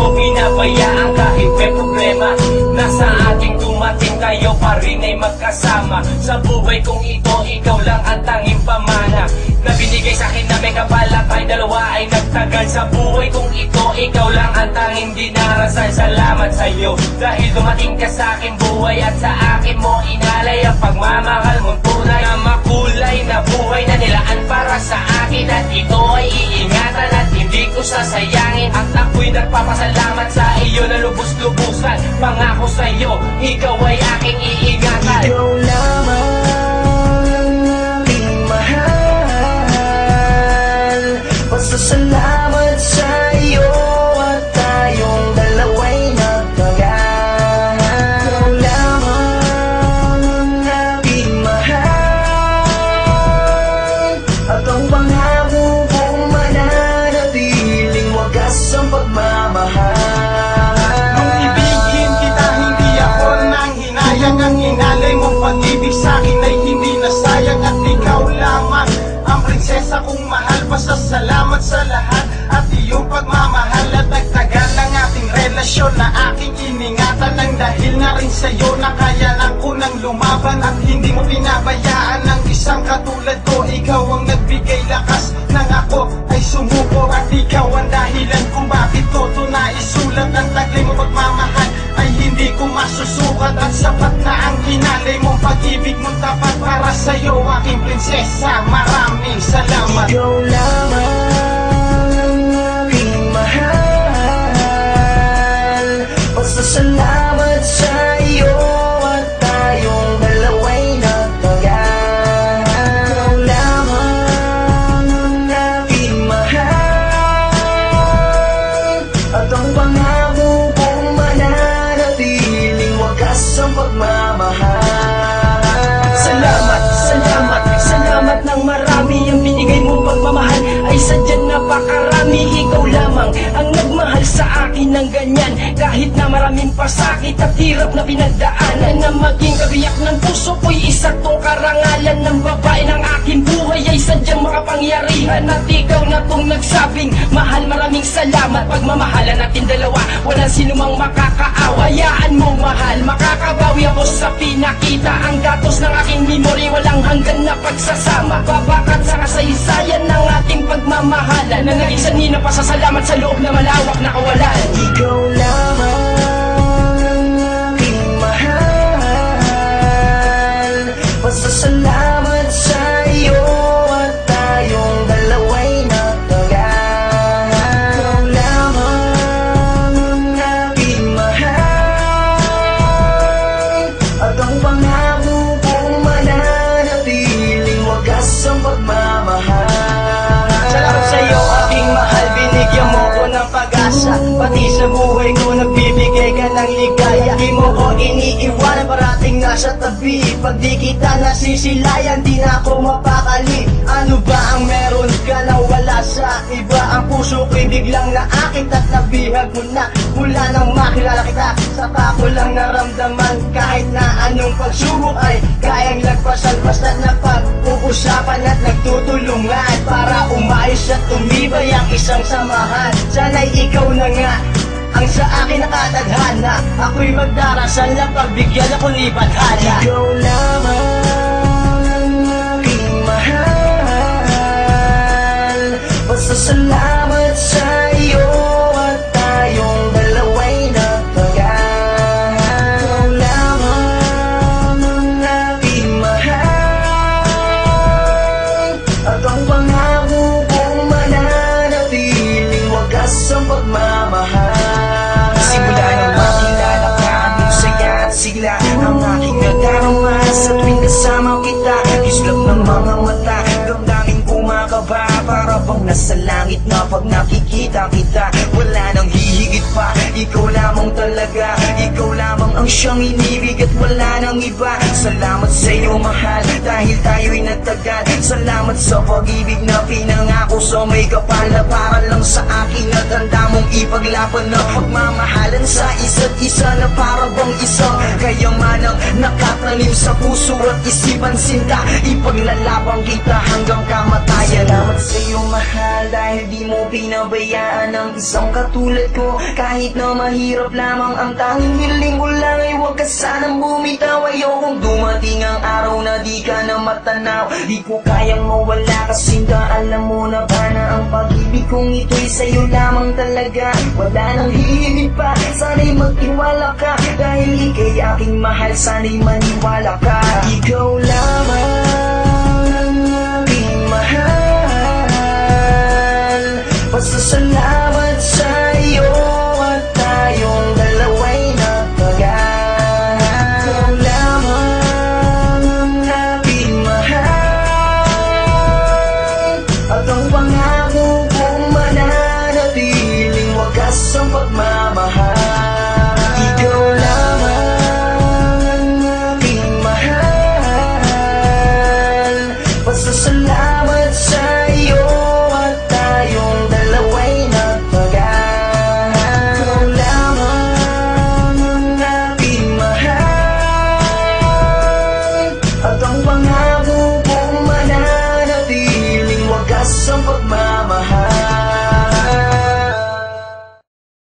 mo pinabayaan kahit may problema. Nasa ating dumating tayo pa rin ay magkasama. Sa buhay kong ito, ikaw lang ang tanging pamana na binigay sa akin na may kapala tayo dalawa ay nagtagal. Sa buhay kong ito, ikaw lang ang tanging dinarasan. Salamat sa'yo dahil dumating ka sa aking buhay at sa akin mo inalay ang pagmamahal mong tunay na makulay na buhay na nilaan para sa akin. At ito ay iingatan at hindi ko sasayangin. At ako'y nagpapasalamat sa iyo na lubos-lubusan. Pangako sa'yo, ikaw ay aking iingatan. Ikaw lamang pasasalamat sa iyo at tayong dalawa'y nagtagal. Ikaw lamang ang aking mahal at ang pangako kong mananatiling wagas ang pagmamahal. Nung ibigin kita, hindi ako nang hinayang. Ang inalay mong pag-ibig sa'kin ay hindi nasayang. At ikaw lamang ang prinsesa kong mahal. Pasasalamat sa lahat at iyong pagmamahal. At nagtagal ng ating relasyon na aking iningatan. Nang dahil na rin sa'yo na kaya lang ko nang lumaban. At hindi mo pinabayaan ng isang katulad ko. Ikaw ang nagbigay lakas nang ako ay sumuko. At ikaw ang dahilan kung bakit ko ito naisulat. Ang taglay mo pagmamahal ay hindi ko masusukat. At sapat na ang hinalay mong pag-ibig mong tapat. Para sa'yo aking prinsesa, maraming salamat. Ikaw lamang ang aking mahal. Pasasalamat sa iyo at tayong dalawa'y nagtagal. Ikaw lamang ang aking mahal at ang pangako kong mananatiling wagas ang pagmamahal. Salamat, salamat, salamat ng marami. Ang binigay mong pagmamahal ay sadyang napakarami. Ikaw lamang ang nagmahal sa akin ng ganyan. Kahit na maraming pasakit at hirap na pinagdaanan, na maging kabiyak ng puso ko'y isa tong karangalan. Ng babae ng aking buhay ay sadyang makapangyarihan. At ikaw na tong nagsabing mahal, maraming salamat. Pagmamahalan natin dalawa, walang sinumang makakaawa. Hayaan mong mahal, makakabawi ako sa pinakita. Ang datos ng aking memory, walang hanggan na pagsasama. Babakat sa kasaysayan ng ating pagmamahalan, na naging sanhi na pasasalamat sa loob na malawak na kawalan. Ikaw lamang ang aking mahal. Pasasalamat sa iyo at tayong dalawa'y nagtagal. Ikaw lamang ang aking mahal at ang pangako kong mananatiling wagas ang pagmamahal. Salamat sa iyo aking mahal, binigyan mo ko ng pag-asa. Pati sa buhay ko nagbibigay ka ng ligaya. Di mo ko iniiwanan, parating nasa tabi. Pag di kita nasisilayan, di na ako mapakali. Ano ba ang meron ka na wala sa iba? Ang puso ko'y biglang naakit at nabihag mo na. Mula nang makilala kita, saka ko lang naramdaman. Kahit na anong pagsubok ay kayang lagpasan. Basta't napag-uusapan at nagtutulungan para umayos at tumibay ang isang samahan. Sana'y ikaw na nga ang sa akin nakatadhana. Ako'y magdarasal na pagbigyan ako ni Badhana. Ikaw lamang ang aking mahal. Pasasalamat sa iyo at tayong dalawa'y nagtagal. Ikaw lamang ang aking mahal at ang pangako kong mananatiling wagas ang pagmamahal. Simula nang makilala ka, anong saya at sigla ang aking nadarama sa tuwing kasama kita. Islap ng mga mata, damdaming kumakaba. Para bang nasa langit na pag nakikita kita. Wala nang hihigit pa, ikaw lamang talaga. Ikaw lamang ang siyang inibig at wala nang iba. Salamat sa iyo mahal, dahil tayo'y nagtagal. Salamat sa pag-ibig na pinangako sa may kapal na para lang sa akin at handa mong ipaglaban na pagmamahalan sa isa't isa na para bang isang kayamanang nakatanim sa puso at isipan. Sinta, ipaglalabang kita hanggang kamatayan. Salamat sa iyo mahal dahil di mo pinabayaan ang isang katulad ko. Kahit na mahirap lamang ang tanging hiling ko lang ay huwag ka sanang bumitaw. Ayokong dumating ang araw na di ka na matanaw. Di ko kayang mawala kasi alam mo na ba na ang pag-ibig kong ito'y sa'yo lamang talaga. Wala nang hihigit pa, sana'y magtiwala ka. Dahil ika'y aking mahal, sana'y maniwala ka. Ikaw lamang ang aking mahal. Pasasalamat